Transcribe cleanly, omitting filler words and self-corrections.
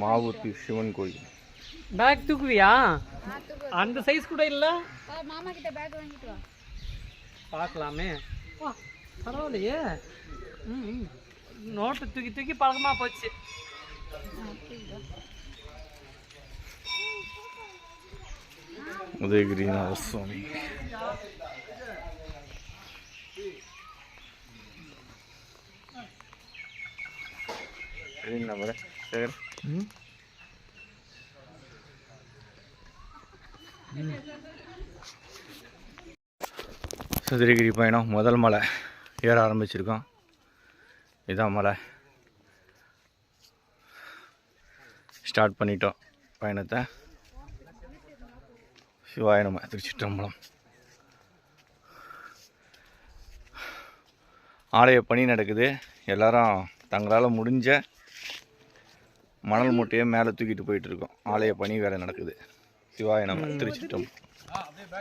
மாவூர்த்தி சிவன் கோயில். பேக் தூக்குவியா? அந்த சைஸ் கூட இல்ல. மாமா கிட்ட பேக் வாங்கிட்டு வா. பார்க்கலாமே. வா பரவாயில்லையே. நோட்டு தூக்கி தூக்கி பழக்கமா போச்சு. உதயகிரிநாத சுவாமி. சதுரகிரி பயணம் முதல் மலை ஏற ஆரம்பிச்சிருக்கோம். இதான் மலை. ஸ்டார்ட் பண்ணிட்டோம் பயணத்தை. சிவாய நம. திருச்சிற்றம்பலம். ஆலய பணி நடக்குது. எல்லாரும் தங்களால் முடிஞ்ச மணல் மூட்டையை மேலே தூக்கிட்டு போயிட்டு இருக்கோம். ஆலய பணி வேலை நடக்குது. சிவாய நம. திருச்சிற்றம்பலம்.